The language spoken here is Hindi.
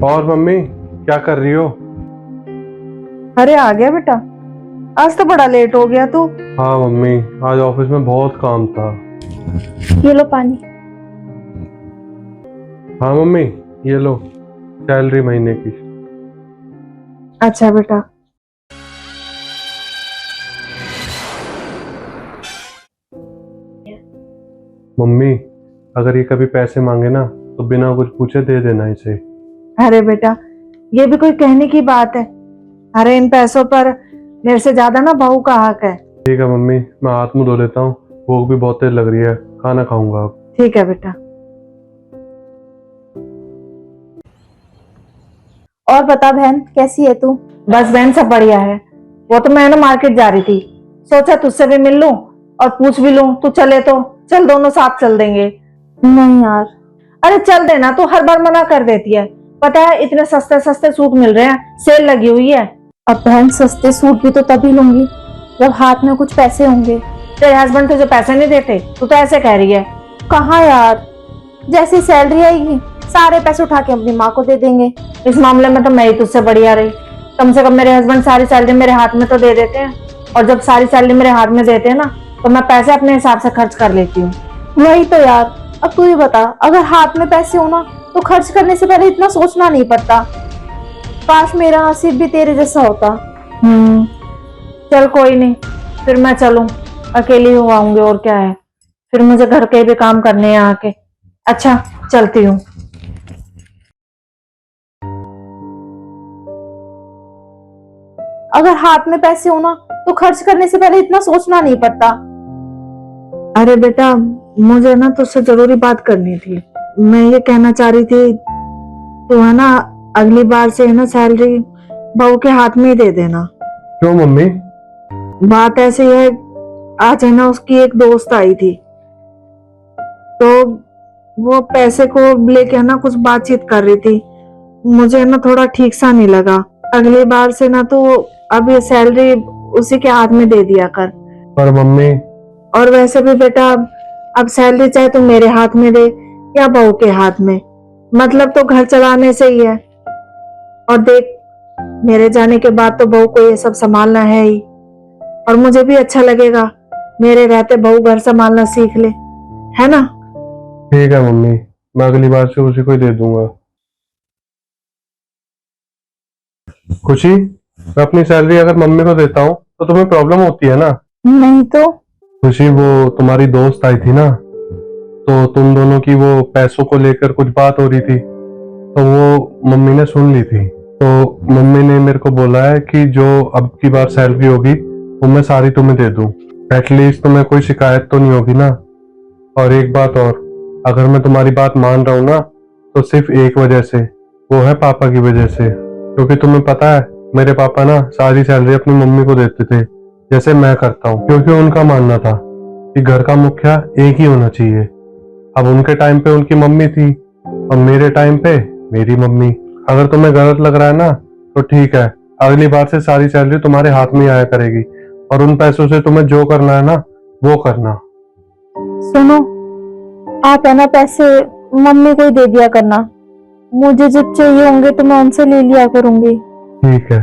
और मम्मी क्या कर रही हो? अरे आ गया बेटा। आज तो बड़ा लेट हो गया तू। हाँ मम्मी, आज ऑफिस में बहुत काम था। ये लो पानी। हाँ मम्मी, ये लो सैलरी महीने की। अच्छा बेटा। मम्मी, अगर ये कभी पैसे मांगे ना तो बिना कुछ पूछे दे देना इसे। अरे बेटा, ये भी कोई कहने की बात है? अरे इन पैसों पर मेरे से ज्यादा ना बहू का हक है। ठीक है मम्मी, मैं हाथ मुंह धो लेता हूँ, भूख भी बहुत तेज लग रही है, खाना खाऊंगा अब। ठीक है बेटा। और बता बहन, कैसी है तू? बस बहन सब बढ़िया है। वो तो मैं ना मार्केट जा रही थी, सोचा तुझसे भी मिल लूं और पूछ भी लूं, तू चले तो चल, दोनों साथ चल देंगे। नहीं यार। अरे चल देना, तू हर बार मना कर देती है। पता है इतने सस्ते सस्ते सूट मिल रहे हैं, सेल लगी हुई है। अब बहन सस्ते सूट भी तो तभी लूंगी जब हाथ में कुछ पैसे होंगे। तेरे हस्बैंड तुझे पैसे नहीं देते, तू तो ऐसे कह रही है। कहाँ यार, जैसी सैलरी आएगी सारे पैसे उठा के अपनी माँ को दे देंगे। इस मामले में तो मैं ही तुझसे बढ़िया रही। कम से कम मेरे हस्बैंड सारी सैलरी मेरे हाथ में तो दे देते हैं, और जब सारी सैलरी मेरे हाथ में देते हैं ना, तो मैं पैसे अपने हिसाब से खर्च कर लेती हूँ। वही तो यार। अब तू ही बता, अगर हाथ में पैसे हो ना तो खर्च करने से पहले इतना सोचना नहीं पड़ता। काश मेरा नसीब भी तेरे जैसा होता। चल कोई नहीं, फिर मैं चलूं, अकेली हो आऊंगी और क्या है। फिर मुझे घर के भी काम करने हैं आके। अच्छा, चलती हूँ। अगर हाथ में पैसे हो ना तो खर्च करने से पहले इतना सोचना नहीं पड़ता। अरे बेटा, मुझे ना तुझसे जरूरी बात करनी थी। मैं ये कहना चाह रही थी, तो है ना, अगली बार से है ना सैलरी बहू के हाथ में ही दे देना। क्यों मम्मी? बात ऐसी है, आज है ना उसकी एक दोस्त आई थी, तो वो पैसे को लेके है ना कुछ बातचीत कर रही थी। मुझे है ना थोड़ा ठीक सा नहीं लगा। अगली बार से ना तो अब ये सैलरी उसी के हाथ में दे दिया कर। पर मम्मी। और वैसे भी बेटा, अब सैलरी चाहे तो मेरे हाथ में दे या बहू के हाथ में, मतलब तो घर चलाने से ही है। और देख, मेरे जाने के बाद तो बहू को ये सब संभालना है ही, और मुझे भी अच्छा लगेगा मेरे रहते बहू घर संभालना सीख ले, है ना? ठीक है मम्मी, मैं अगली बार से उसी को ही दे दूंगा। खुशी, मैं अपनी सैलरी अगर मम्मी को देता हूँ तो तुम्हें प्रॉब्लम होती है ना? नहीं तो। खुशी, वो तुम्हारी दोस्त आई थी ना, तो तुम दोनों की वो पैसों को लेकर कुछ बात हो रही थी, तो वो मम्मी ने सुन ली थी। तो मम्मी ने मेरे को बोला है कि जो अब की बार सैलरी होगी वो मैं सारी तुम्हें दे दूं। एटलीस्ट तुम्हें कोई शिकायत तो नहीं होगी ना। और एक बात और, अगर मैं तुम्हारी बात मान रहा हूँ ना, तो सिर्फ एक वजह से, वो है पापा की वजह से। क्योंकि तुम्हें पता है, मेरे पापा ना सारी सैलरी अपनी मम्मी को देते थे, जैसे मैं करता हूँ, क्योंकि उनका मानना था कि घर का मुखिया एक ही होना चाहिए। अब उनके टाइम पे उनकी मम्मी थी और मेरे टाइम पे मेरी मम्मी। अगर तुम्हें गलत लग रहा है ना तो ठीक है, अगली बार से सारी सैलरी तुम्हारे हाथ में ही आया करेगी, और उन पैसों से तुम्हें जो करना है ना वो करना। सुनो, आप है ना पैसे मम्मी को ही दे दिया करना। मुझे जब चाहिए होंगे तो मैं उनसे ले लिया करूंगी। ठीक है।